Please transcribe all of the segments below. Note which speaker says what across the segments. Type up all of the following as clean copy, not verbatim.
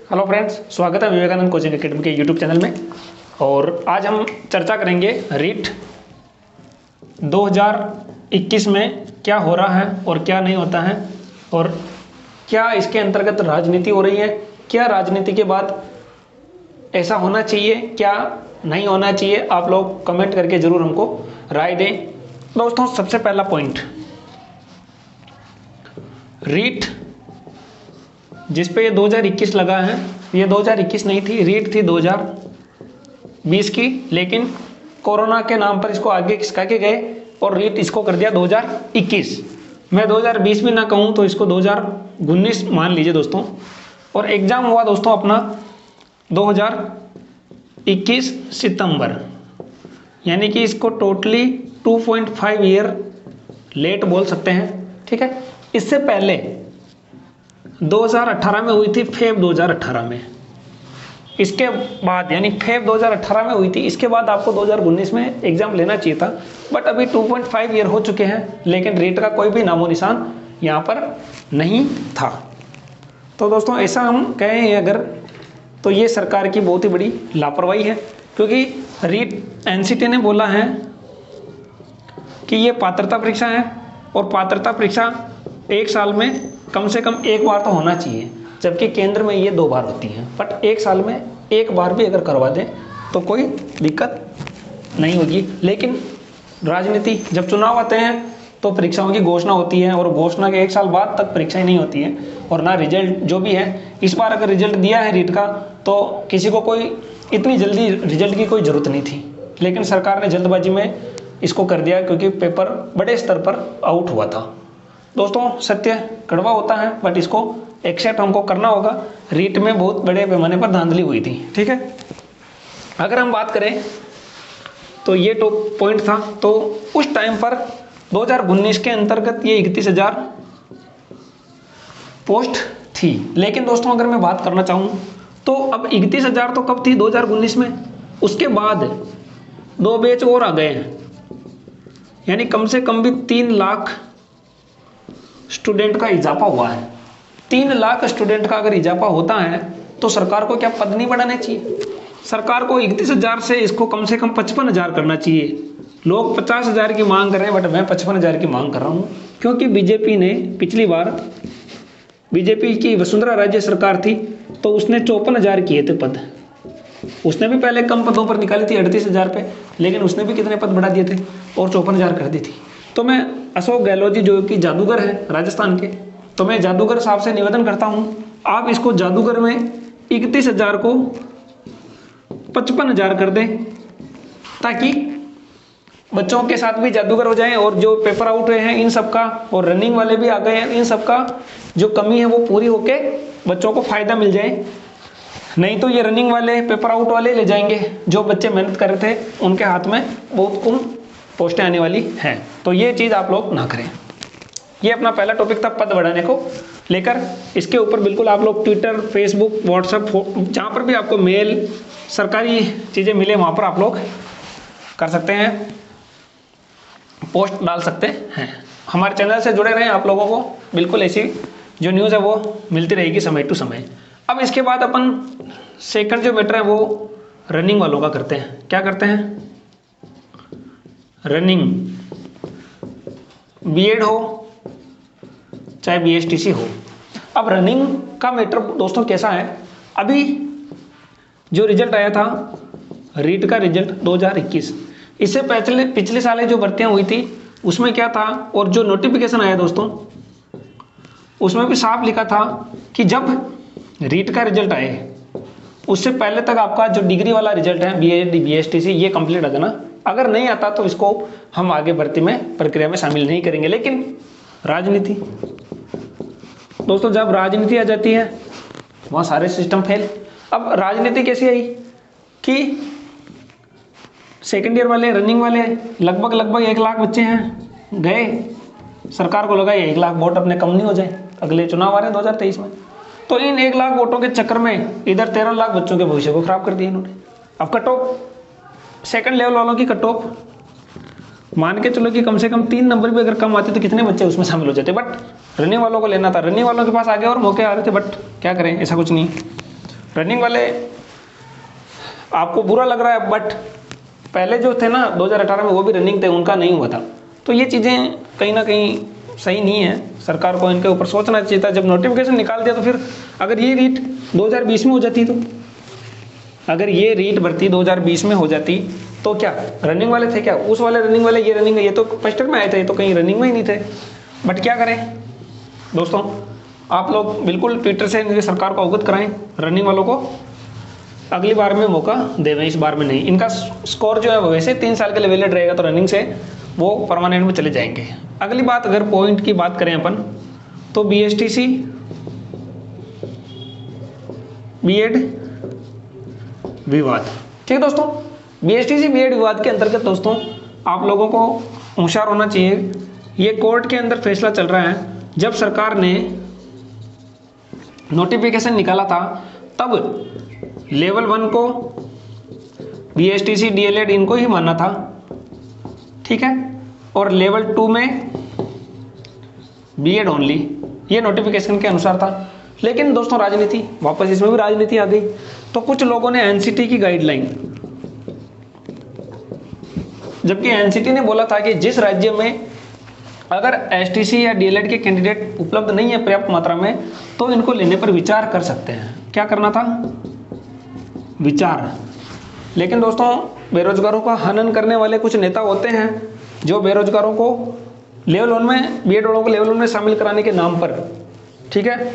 Speaker 1: Hello friends, स्वागत है Vivekananda coaching academy के यूट्यूब चैनल में। और आज हम चर्चा करेंगे रीट 2021 में क्या हो रहा है और क्या नहीं होता है, और क्या इसके अंतर्गत राजनीति हो रही है, क्या राजनीति के बाद ऐसा होना चाहिए, क्या नहीं होना चाहिए। आप लोग कमेंट करके ज़रूर हमको राय दें। दोस्तों, सबसे पहला पॉइंट, रीट जिस पे ये 2021 लगा है, ये 2021 नहीं थी, रीट थी 2020 की, लेकिन कोरोना के नाम पर इसको आगे खिसका के गए और रीट इसको कर दिया 2021। मैं 2020 भी ना कहूँ तो इसको 2019 मान लीजिए दोस्तों। और एग्ज़ाम हुआ दोस्तों अपना 2021 सितंबर, यानी कि इसको टोटली 2.5 ईयर लेट बोल सकते हैं। ठीक है, इससे पहले 2018 में हुई थी, फेब 2018 में। इसके बाद यानी फेब 2018 में हुई थी, इसके बाद आपको 2019 में एग्जाम लेना चाहिए था, बट अभी 2.5 ईयर हो चुके हैं, लेकिन रीट का कोई भी नामो निशान यहाँ पर नहीं था। तो दोस्तों, ऐसा हम कहें अगर, तो ये सरकार की बहुत ही बड़ी लापरवाही है, क्योंकि रीट एनसीटी ने बोला है कि ये पात्रता परीक्षा है और पात्रता परीक्षा एक साल में कम से कम एक बार तो होना चाहिए, जबकि केंद्र में ये 2 बार होती हैं। बट एक साल में एक बार भी अगर करवा दें तो कोई दिक्कत नहीं होगी। लेकिन राजनीति, जब चुनाव आते हैं तो परीक्षाओं की घोषणा होती है, और घोषणा के 1 साल बाद तक परीक्षाएं नहीं होती हैं, और ना रिजल्ट जो भी है। इस बार अगर रिजल्ट दिया है रीट का, तो किसी को कोई इतनी जल्दी रिजल्ट की कोई ज़रूरत नहीं थी, लेकिन सरकार ने जल्दबाजी में इसको कर दिया, क्योंकि पेपर बड़े स्तर पर आउट हुआ था। दोस्तों, सत्य कड़वा होता है, बट इसको एक्सेप्ट हमको करना होगा। रीट में बहुत बड़े पैमाने पर धांधली हुई थी। ठीक है, अगर हम बात करें तो ये टॉप पॉइंट था। तो उस टाइम पर 2019 के अंतर्गत ये 31,000 पोस्ट थी। लेकिन दोस्तों, अगर मैं बात करना चाहूँ तो अब 31,000 तो कब थी, 2019 में। उसके बाद 2 बैच और आ गए हैं, यानी कम से कम भी 3 लाख स्टूडेंट का इजाफा हुआ है। 3 लाख स्टूडेंट का अगर इजाफा होता है तो सरकार को क्या पद नहीं बढ़ाने चाहिए? सरकार को 31,000 से इसको कम से कम 55,000 करना चाहिए। लोग 50,000 की मांग कर रहे हैं, बट मैं 55,000 की मांग कर रहा हूँ, क्योंकि बीजेपी ने पिछली बार, बीजेपी की वसुंधरा राज्य सरकार थी, तो उसने 54,000 किए थे पद। उसने भी पहले कम पदों पर निकाली थी 38,000 पे, लेकिन उसने भी कितने पद बढ़ा दिए थे और 54,000 कर दी थी। तो मैं अशोक गहलोत जी, जो कि जादूगर हैं राजस्थान के, तो मैं जादूगर साहब से निवेदन करता हूं, आप इसको जादूगर में 31,000 को 55,000 कर दें, ताकि बच्चों के साथ भी जादूगर हो जाएं, और जो पेपर आउट हुए हैं इन सबका, और रनिंग वाले भी आ गए हैं, इन सबका जो कमी है वो पूरी होके बच्चों को फायदा मिल जाए। नहीं तो ये रनिंग वाले, पेपर आउट वाले ले जाएंगे, जो बच्चे मेहनत कर रहे थे उनके हाथ में बहुत कम पोस्टें आने वाली हैं। तो ये चीज़ आप लोग ना करें। ये अपना पहला टॉपिक था पद बढ़ाने को लेकर। इसके ऊपर बिल्कुल आप लोग ट्विटर, फेसबुक, व्हाट्सएप, जहाँ पर भी आपको मेल, सरकारी चीज़ें मिले वहाँ पर आप लोग कर सकते हैं, पोस्ट डाल सकते हैं। हमारे चैनल से जुड़े रहें, आप लोगों को बिल्कुल ऐसी जो न्यूज़ है वो मिलती रहेगी समय टू समय। अब इसके बाद अपन सेकंड जो मैटर है वो रनिंग वालों का करते हैं। क्या करते हैं? रनिंग, बीएड हो चाहे बीएसटीसी हो। अब रनिंग का मैटर दोस्तों कैसा है, अभी जो रिजल्ट आया था रीट का रिजल्ट 2021, इससे पिछले साल जो भर्तियां हुई थी उसमें क्या था, और जो नोटिफिकेशन आया दोस्तों उसमें भी साफ लिखा था कि जब रीट का रिजल्ट आए उससे पहले तक आपका जो डिग्री वाला रिजल्ट है, बीएड, बीएसटीसी, ये कंप्लीट आ जाना। अगर नहीं आता तो इसको हम आगे भर्ती में प्रक्रिया में शामिल नहीं करेंगे। लेकिन राजनीति दोस्तों, जब राजनीति आ जाती है वहाँ सारे सिस्टम फेल। अब राजनीति कैसी आई कि सेकेंड ईयर वाले, रनिंग वाले लगभग 1 लाख बच्चे हैं, गए, सरकार को लगा ये 1 लाख वोट अपने कम नहीं हो जाए, अगले चुनाव आ रहे हैं 2023 में। तो इन 1 लाख वोटों के चक्कर में इधर 13 लाख बच्चों के भविष्य को खराब कर दिया इन्होंने। अब कट ऑफ, सेकंड लेवल वालों की कट ऑफ मान के चलो कि कम से कम 3 नंबर भी अगर कम आते तो कितने बच्चे उसमें शामिल हो जाते, बट रनिंग वालों को लेना था, रनिंग वालों के पास आगे और मौके आ रहे थे, बट क्या करें, ऐसा कुछ नहीं। रनिंग वाले आपको बुरा लग रहा है, बट पहले जो थे ना 2018 में वो भी रनिंग थे, उनका नहीं हुआ था। तो ये चीज़ें कहीं ना कहीं सही नहीं है, सरकार को इनके ऊपर सोचना चाहिए था। जब नोटिफिकेशन निकाल दिया तो फिर अगर ये रीट 2020 में हो जाती, तो अगर ये रीट भर्ती 2020 में हो जाती तो क्या रनिंग वाले थे क्या, उस वाले रनिंग वाले ये रनिंग, ये तो फर्स्ट ईयर में आए थे, ये तो कहीं रनिंग में ही नहीं थे। बट क्या करें दोस्तों, आप लोग बिल्कुल ट्विटर से इनकी सरकार को अवगत कराएं, रनिंग वालों को अगली बार में मौका देवें, इस बार में नहीं। इनका स्कोर जो है वो वैसे 3 साल के लिए वैलिड रहेगा, तो रनिंग से वो परमानेंट में चले जाएंगे। अगली बात, अगर पॉइंट की बात करें अपन, तो BSTC बीएड विवाद। ठीक है दोस्तों, BSTC बीएड विवाद के अंतर्गत दोस्तों आप लोगों को होशियार होना चाहिए। ये कोर्ट के अंदर फैसला चल रहा है। जब सरकार ने नोटिफिकेशन निकाला था तब लेवल 1 को BSTC DLED इनको ही मानना था, ठीक है, और लेवल 2 में बीएड ओनली, ये नोटिफिकेशन के अनुसार था। लेकिन दोस्तों राजनीति, वापस इसमें भी राजनीति आ गई। तो कुछ लोगों ने NCT की गाइडलाइन, जबकि NCT ने बोला था कि जिस राज्य में अगर STC या DLED के कैंडिडेट उपलब्ध नहीं है पर्याप्त मात्रा में, तो इनको लेने पर विचार कर सकते हैं। क्या करना था? विचार। लेकिन दोस्तों बेरोजगारों का हनन करने वाले कुछ नेता होते हैं जो बेरोजगारों को लेवल 1 में, बीएड वालों को लेवल 1 में शामिल कराने के नाम पर, ठीक है,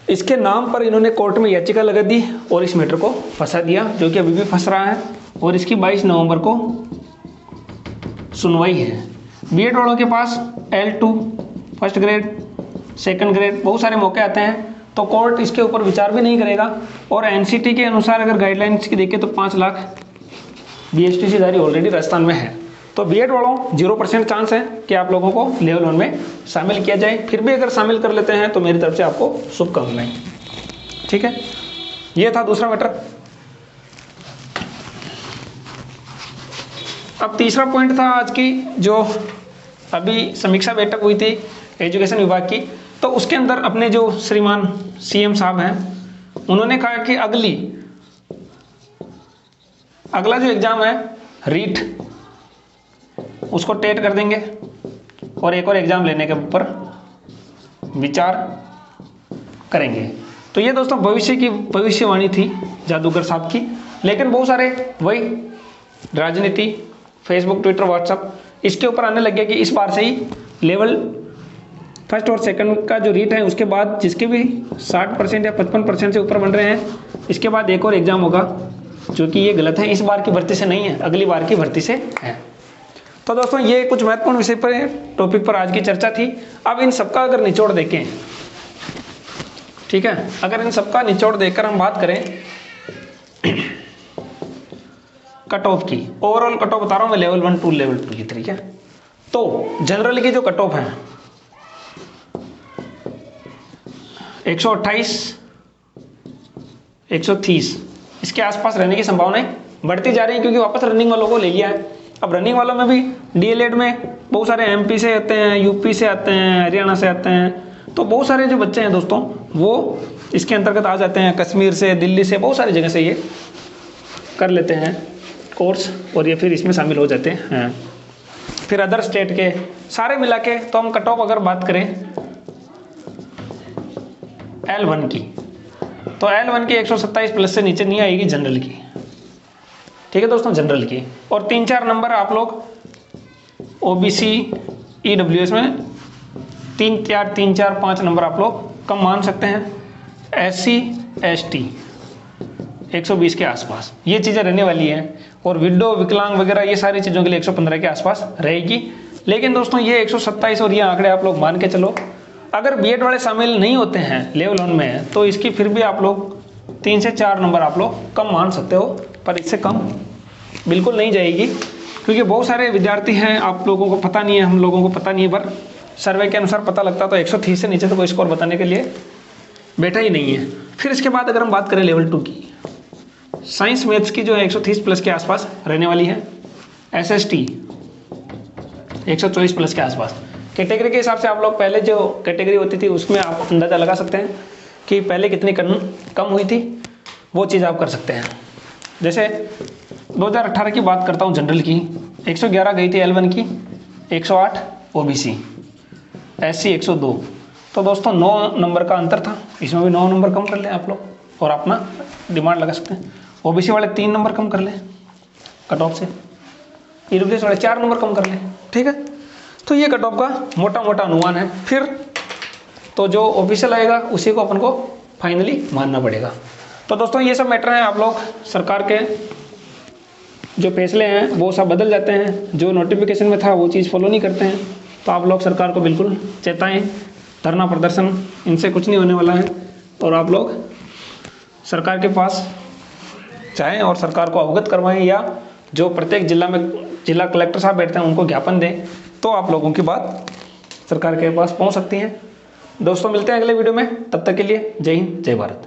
Speaker 1: इसके नाम पर इन्होंने कोर्ट में याचिका लगा दी और इस मैटर को फंसा दिया, जो कि अभी भी फंस रहा है। और इसकी 22 नवंबर को सुनवाई है। बीएड वालों के पास L2 first grade, second grade, बहुत सारे मौके आते हैं, तो कोर्ट इसके ऊपर विचार भी नहीं करेगा। और NCT के अनुसार अगर गाइडलाइंस की देखें तो 5 लाख BSTC धारी ऑलरेडी राजस्थान में है। तो बीएड वालों 0% चांस है कि आप लोगों को लेवल 1 में शामिल किया जाए। फिर भी अगर शामिल कर लेते हैं तो मेरी तरफ से आपको शुभकामनाएं। ठीक है, ये था दूसरा मैटर। अब तीसरा पॉइंट था आज की, जो अभी समीक्षा बैठक हुई थी एजुकेशन विभाग की, तो उसके अंदर अपने जो श्रीमान CM साहब हैं, उन्होंने कहा कि अगला जो एग्जाम है रीट, उसको टेट कर देंगे और एक और एग्जाम लेने के ऊपर विचार करेंगे। तो ये दोस्तों भविष्य की भविष्यवाणी थी जादूगर साहब की। लेकिन बहुत सारे वही राजनीति, फेसबुक, ट्विटर, व्हाट्सएप, इसके ऊपर आने लग गया कि इस बार से ही लेवल फर्स्ट और सेकंड का जो रीट है उसके बाद जिसके भी 60% या 55% से ऊपर बन रहे हैं, इसके बाद एक और एग्जाम होगा, जो कि ये गलत है। इस बार की भर्ती से नहीं है, अगली बार की भर्ती से है। तो दोस्तों ये कुछ महत्वपूर्ण विषय पर टॉपिक पर आज की चर्चा थी। अब इन सबका अगर निचोड़ देखें, ठीक है, अगर इन सबका निचोड़ देकर हम बात करें कट ऑफ की, ओवरऑल कट ऑफ बता रहा हूं मैं, लेवल 1 टू लेवल 2 की, ठीक है। तो जनरल की जो कट ऑफ है 128, 130 इसके आसपास रहने की संभावनाएं बढ़ती जा रही है, क्योंकि वापस रनिंग वालों को ले लिया है। अब रनिंग वालों में भी DLED में बहुत सारे MP से आते हैं, UP से आते हैं, हरियाणा से आते हैं। तो बहुत सारे जो बच्चे हैं दोस्तों वो इसके अंतर्गत आ जाते हैं, कश्मीर से, दिल्ली से, बहुत सारी जगह से ये कर लेते हैं कोर्स और ये फिर इसमें शामिल हो जाते हैं। फिर अदर स्टेट के सारे मिला के, तो हम कट ऑफ अगर बात करें L1 की, तो L1 की 127 प्लस से नीचे नहीं आएगी जनरल की, ठीक है दोस्तों, जनरल की। और 3-4 नंबर आप लोग OBC EWS में 3-4-5 नंबर आप लोग कम मान सकते हैं। SC ST 120 के आसपास ये चीज़ें रहने वाली हैं। और विडो, विकलांग वगैरह ये सारी चीज़ों के लिए 115 के आसपास रहेगी। लेकिन दोस्तों ये 127 और ये आंकड़े आप लोग मान के चलो, अगर बीएड वाले शामिल नहीं होते हैं लेवल 1 में, तो इसकी फिर भी आप लोग 3 से 4 नंबर आप लोग कम मान सकते हो, पर इससे कम बिल्कुल नहीं जाएगी, क्योंकि बहुत सारे विद्यार्थी हैं, आप लोगों को पता नहीं है, हम लोगों को पता नहीं है, पर सर्वे के अनुसार पता लगता तो 130 से नीचे तो कोई स्कोर बताने के लिए बैठा ही नहीं है। फिर इसके बाद अगर हम बात करें लेवल 2 की, साइंस मैथ्स की जो है 130 प्लस के आसपास रहने वाली है। SST 124 प्लस के आसपास। कैटेगरी के हिसाब से आप लोग पहले जो कैटेगरी होती थी उसमें आप अंदाज़ा लगा सकते हैं कि पहले कितनी कम हुई थी, वो चीज़ आप कर सकते हैं। जैसे 2018 की बात करता हूँ जनरल की, 111 गई थी L1 की, 108 OBC, SC 102। तो दोस्तों 9 नंबर का अंतर था, इसमें भी 9 नंबर कम कर लें आप लोग और अपना डिमांड लगा सकते हैं। OBC वाले 3 नंबर कम कर लें कट ऑफ से, EWS वाले 4 नंबर कम कर लें, ठीक है। तो ये कट ऑफ का मोटा मोटा अनुमान है। फिर तो जो ऑफिशियल आएगा उसी को अपन को फाइनली मानना पड़ेगा। तो दोस्तों ये सब मैटर हैं, आप लोग सरकार के जो फैसले हैं वो सब बदल जाते हैं, जो नोटिफिकेशन में था वो चीज़ फॉलो नहीं करते हैं। तो आप लोग सरकार को बिल्कुल चेताएं, धरना प्रदर्शन इनसे कुछ नहीं होने वाला है। और आप लोग सरकार के पास जाएं और सरकार को अवगत करवाएं, या जो प्रत्येक जिला में जिला कलेक्टर साहब बैठते हैं उनको ज्ञापन दें, तो आप लोगों की बात सरकार के पास पहुंच सकती है। दोस्तों मिलते हैं अगले वीडियो में, तब तक के लिए जय हिंद जय भारत।